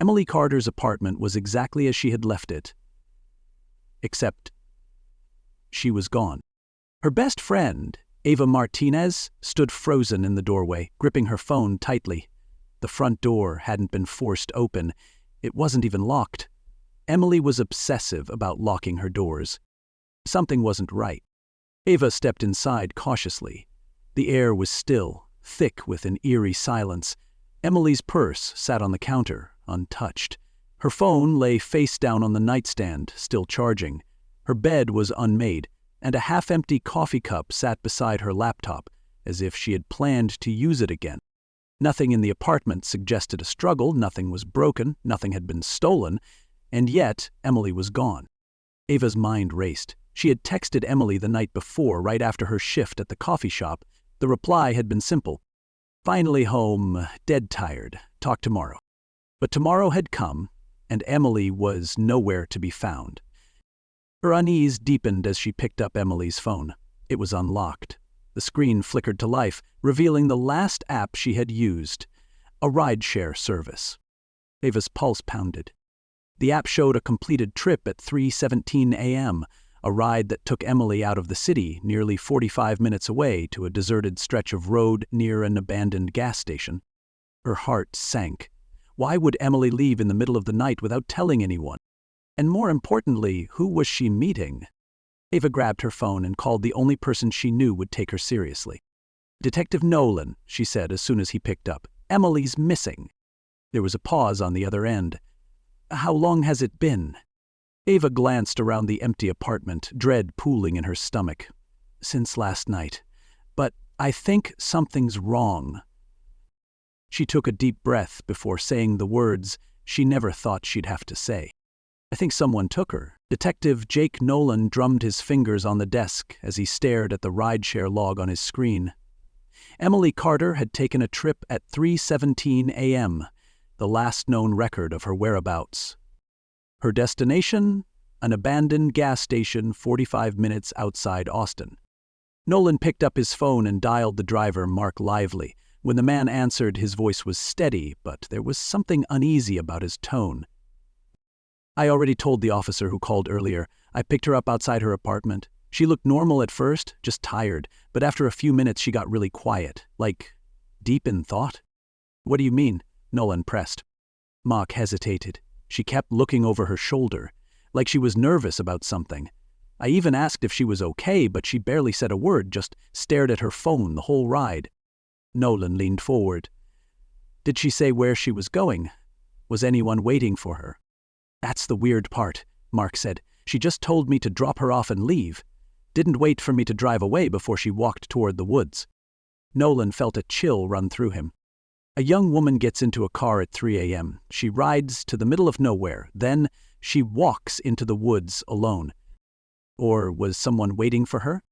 Emily Carter's apartment was exactly as she had left it, except she was gone. Her best friend, Ava Martinez, stood frozen in the doorway, gripping her phone tightly. The front door hadn't been forced open. It wasn't even locked. Emily was obsessive about locking her doors. Something wasn't right. Ava stepped inside cautiously. The air was still, thick with an eerie silence. Emily's purse sat on the counter, untouched. Her phone lay face down on the nightstand, still charging. Her bed was unmade, and a half-empty coffee cup sat beside her laptop, as if she had planned to use it again. Nothing in the apartment suggested a struggle, nothing was broken, nothing had been stolen, and yet Emily was gone. Ava's mind raced. She had texted Emily the night before, right after her shift at the coffee shop. The reply had been simple. Finally home, dead tired, talk tomorrow. But tomorrow had come, and Emily was nowhere to be found. Her unease deepened as she picked up Emily's phone. It was unlocked. The screen flickered to life, revealing the last app she had used, a rideshare service. Ava's pulse pounded. The app showed a completed trip at 3:17 a.m., a ride that took Emily out of the city, nearly 45 minutes away, to a deserted stretch of road near an abandoned gas station. Her heart sank. Why would Emily leave in the middle of the night without telling anyone? And more importantly, who was she meeting? Ava grabbed her phone and called the only person she knew would take her seriously. "Detective Nolan," she said as soon as he picked up. "Emily's missing." There was a pause on the other end. "How long has it been?" Ava glanced around the empty apartment, dread pooling in her stomach. "Since last night. But I think something's wrong." She took a deep breath before saying the words she never thought she'd have to say. "I think someone took her." Detective Jake Nolan drummed his fingers on the desk as he stared at the rideshare log on his screen. Emily Carter had taken a trip at 3:17 a.m., the last known record of her whereabouts. Her destination? An abandoned gas station 45 minutes outside Austin. Nolan picked up his phone and dialed the driver, Mark Lively. When the man answered, his voice was steady, but there was something uneasy about his tone. "I already told the officer who called earlier. I picked her up outside her apartment. She looked normal at first, just tired, but after a few minutes she got really quiet, like deep in thought." "What do you mean?" Nolan pressed. Mark hesitated. She kept looking over her shoulder, like she was nervous about something. I even asked if she was okay, but she barely said a word, just stared at her phone the whole ride. Nolan leaned forward. "Did she say where she was going? Was anyone waiting for her?" "That's the weird part," Mark said. "She just told me to drop her off and leave. Didn't wait for me to drive away before she walked toward the woods." Nolan felt a chill run through him. A young woman gets into a car at 3 a.m. She rides to the middle of nowhere. Then she walks into the woods alone. Or was someone waiting for her?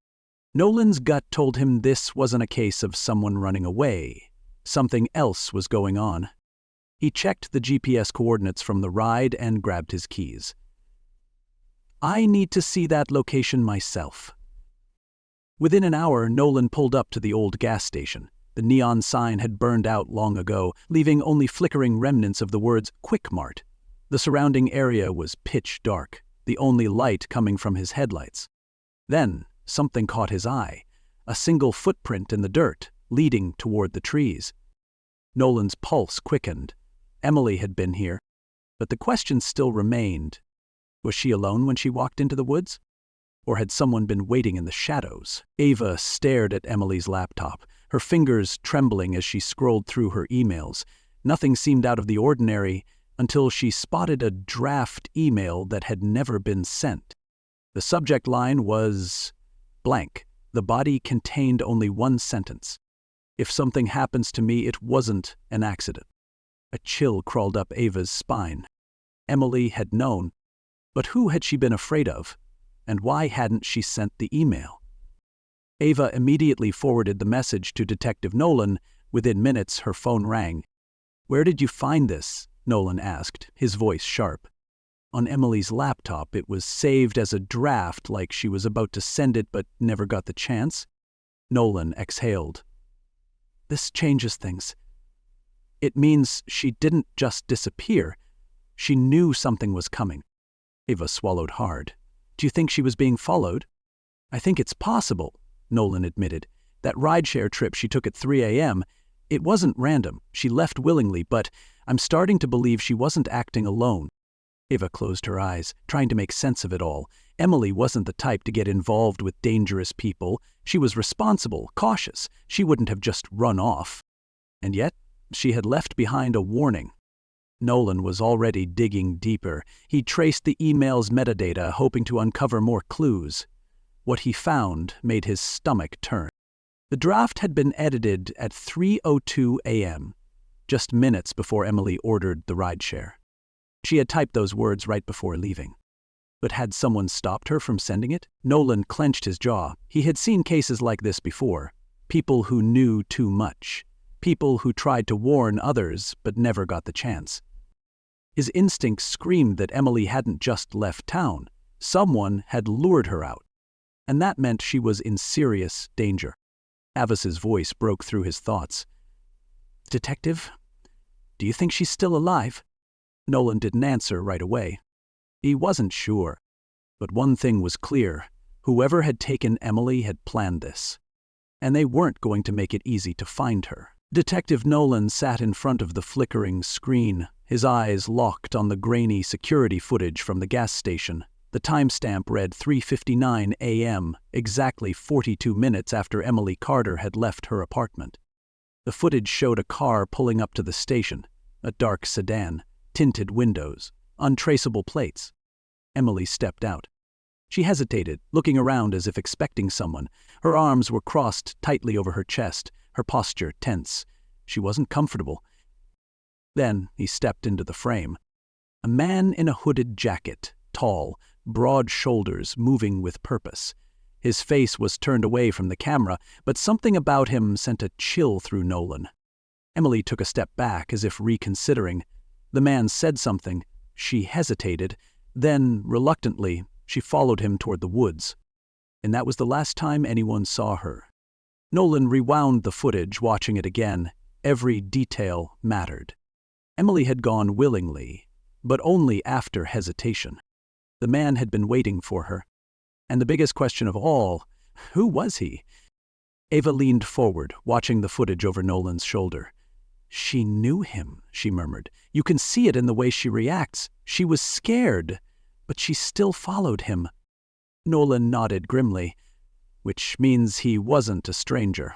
Nolan's gut told him this wasn't a case of someone running away. Something else was going on. He checked the GPS coordinates from the ride and grabbed his keys. "I need to see that location myself." Within an hour, Nolan pulled up to the old gas station. The neon sign had burned out long ago, leaving only flickering remnants of the words "Quick Mart." The surrounding area was pitch dark, the only light coming from his headlights. Then something caught his eye, a single footprint in the dirt, leading toward the trees. Nolan's pulse quickened. Emily had been here, but the question still remained. Was she alone when she walked into the woods? Or had someone been waiting in the shadows? Ava stared at Emily's laptop, her fingers trembling as she scrolled through her emails. Nothing seemed out of the ordinary until she spotted a draft email that had never been sent. The subject line was blank. The body contained only one sentence. "If something happens to me, it wasn't an accident." A chill crawled up Ava's spine. Emily had known, but who had she been afraid of? And why hadn't she sent the email? Ava immediately forwarded the message to Detective Nolan. Within minutes, her phone rang. "Where did you find this?" Nolan asked, his voice sharp. On Emily's laptop, it was saved as a draft, like she was about to send it but never got the chance. Nolan exhaled. "This changes things. It means she didn't just disappear. She knew something was coming. Ava swallowed hard. Do you think she was being followed? I think it's possible, Nolan admitted. That rideshare trip she took at 3 a.m., it wasn't random. She left willingly, but I'm starting to believe she wasn't acting alone. Ava closed her eyes, trying to make sense of it all. Emily wasn't the type to get involved with dangerous people. She was responsible, cautious. She wouldn't have just run off. And yet, she had left behind a warning. Nolan was already digging deeper. He traced the email's metadata, hoping to uncover more clues. What he found made his stomach turn. The draft had been edited at 3:02 a.m., just minutes before Emily ordered the rideshare. She had typed those words right before leaving. But had someone stopped her from sending it? Nolan clenched his jaw. He had seen cases like this before. People who knew too much. People who tried to warn others but never got the chance. His instincts screamed that Emily hadn't just left town. Someone had lured her out. And that meant she was in serious danger. Avis's voice broke through his thoughts. Detective, do you think she's still alive? Nolan didn't answer right away. He wasn't sure. But one thing was clear. Whoever had taken Emily had planned this. And they weren't going to make it easy to find her. Detective Nolan sat in front of the flickering screen, his eyes locked on the grainy security footage from the gas station. The timestamp read 3:59 a.m., exactly 42 minutes after Emily Carter had left her apartment. The footage showed a car pulling up to the station, a dark sedan, tinted windows, untraceable plates. Emily stepped out. She hesitated, looking around as if expecting someone. Her arms were crossed tightly over her chest, her posture tense. She wasn't comfortable. Then he stepped into the frame. A man in a hooded jacket, tall, broad shoulders, moving with purpose. His face was turned away from the camera, but something about him sent a chill through Nolan. Emily took a step back as if reconsidering. The man said something. She hesitated. Then, reluctantly, she followed him toward the woods. And that was the last time anyone saw her. Nolan rewound the footage, watching it again. Every detail mattered. Emily had gone willingly, but only after hesitation. The man had been waiting for her. And the biggest question of all, who was he? Ava leaned forward, watching the footage over Nolan's shoulder. She knew him, she murmured. You can see it in the way she reacts. She was scared, but she still followed him. Nolan nodded grimly, which means he wasn't a stranger.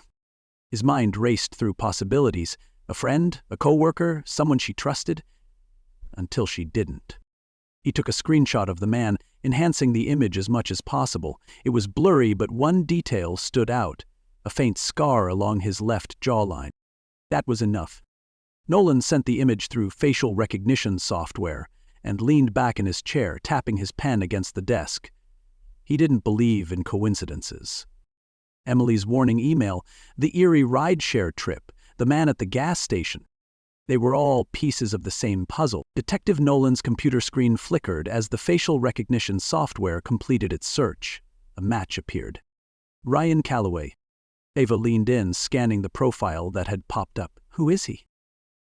His mind raced through possibilities. A friend, a coworker, someone she trusted. Until she didn't. He took a screenshot of the man, enhancing the image as much as possible. It was blurry, but one detail stood out, a faint scar along his left jawline. That was enough. Nolan sent the image through facial recognition software and leaned back in his chair, tapping his pen against the desk. He didn't believe in coincidences. Emily's warning email, the eerie rideshare trip, the man at the gas station. They were all pieces of the same puzzle. Detective Nolan's computer screen flickered as the facial recognition software completed its search. A match appeared. Ryan Calloway. Ava leaned in, scanning the profile that had popped up. Who is he?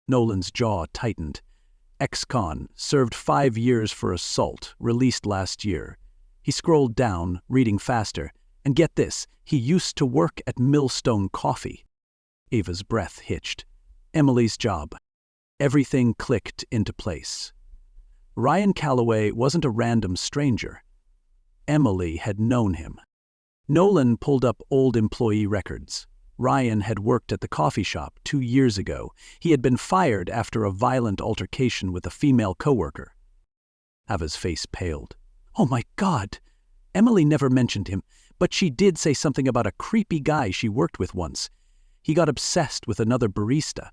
Nolan's jaw tightened. Ex-con, served 5 years for assault, released last year. He scrolled down, reading faster. And get this, he used to work at Millstone Coffee. Ava's breath hitched. Emily's job. Everything clicked into place. Ryan Calloway wasn't a random stranger. Emily had known him. Nolan pulled up old employee records. Ryan had worked at the coffee shop 2 years ago. He had been fired after a violent altercation with a female coworker. Ava's face paled. Oh my God! Emily never mentioned him, but she did say something about a creepy guy she worked with once. He got obsessed with another barista,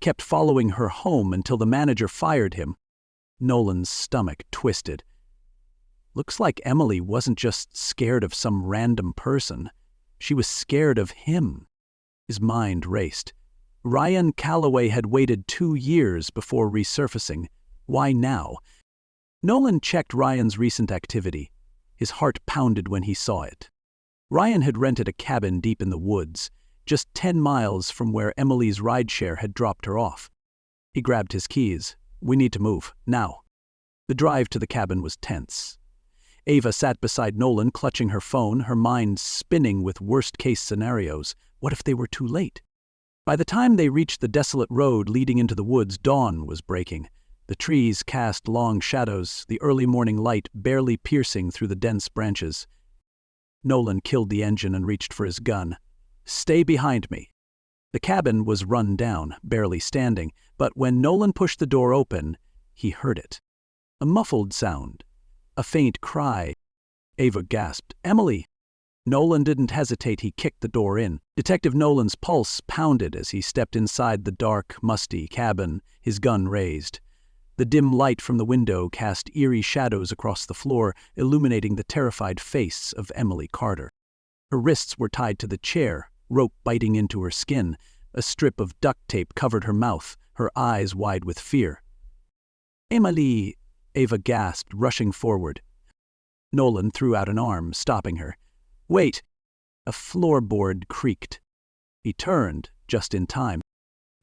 kept following her home until the manager fired him. Nolan's stomach twisted. Looks like Emily wasn't just scared of some random person. She was scared of him. His mind raced. Ryan Calloway had waited 2 years before resurfacing. Why now? Nolan checked Ryan's recent activity. His heart pounded when he saw it. Ryan had rented a cabin deep in the woods, just 10 miles from where Emily's rideshare had dropped her off. He grabbed his keys. We need to move, now. The drive to the cabin was tense. Ava sat beside Nolan, clutching her phone, her mind spinning with worst-case scenarios. What if they were too late? By the time they reached the desolate road leading into the woods, dawn was breaking. The trees cast long shadows, the early morning light barely piercing through the dense branches. Nolan killed the engine and reached for his gun. "Stay behind me." The cabin was run down, barely standing, but when Nolan pushed the door open, he heard it. A muffled sound. A faint cry. Ava gasped, "Emily!" Nolan didn't hesitate, he kicked the door in. Detective Nolan's pulse pounded as he stepped inside the dark, musty cabin, his gun raised. The dim light from the window cast eerie shadows across the floor, illuminating the terrified face of Emily Carter. Her wrists were tied to the chair, rope biting into her skin. A strip of duct tape covered her mouth, her eyes wide with fear. "Emily!" Ava gasped, rushing forward. Nolan threw out an arm, stopping her. "Wait!" A floorboard creaked. He turned, just in time.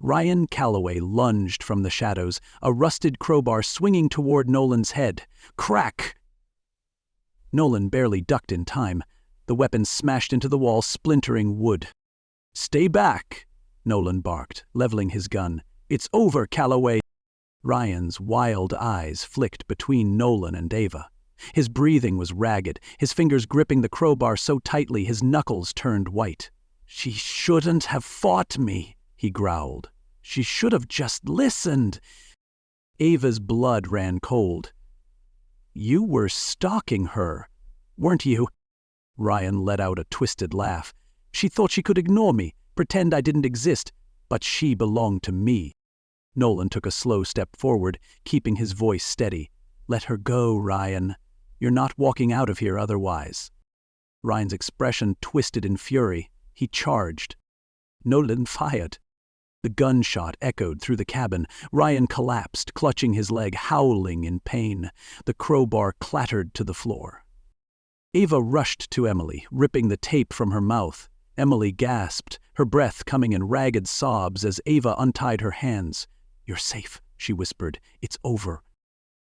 Ryan Calloway lunged from the shadows, a rusted crowbar swinging toward Nolan's head. Crack! Nolan barely ducked in time. The weapon smashed into the wall, splintering wood. "Stay back!" Nolan barked, leveling his gun. "It's over, Calloway!" Ryan's wild eyes flicked between Nolan and Ava. His breathing was ragged, his fingers gripping the crowbar so tightly his knuckles turned white. "She shouldn't have fought me," he growled. "She should have just listened." Ava's blood ran cold. "You were stalking her, weren't you?" Ryan let out a twisted laugh. "She thought she could ignore me, pretend I didn't exist, but she belonged to me." Nolan took a slow step forward, keeping his voice steady. "Let her go, Ryan. You're not walking out of here otherwise." Ryan's expression twisted in fury. He charged. Nolan fired. The gunshot echoed through the cabin. Ryan collapsed, clutching his leg, howling in pain. The crowbar clattered to the floor. Ava rushed to Emily, ripping the tape from her mouth. Emily gasped, her breath coming in ragged sobs as Ava untied her hands. "You're safe," she whispered. "It's over."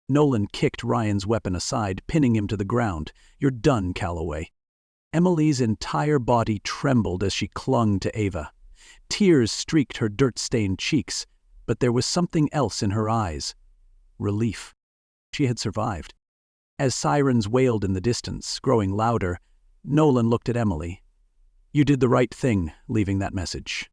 Nolan kicked Ryan's weapon aside, pinning him to the ground. "You're done, Calloway." Emily's entire body trembled as she clung to Ava. Tears streaked her dirt-stained cheeks, but there was something else in her eyes. Relief. She had survived. As sirens wailed in the distance, growing louder, Nolan looked at Emily. "You did the right thing, leaving that message.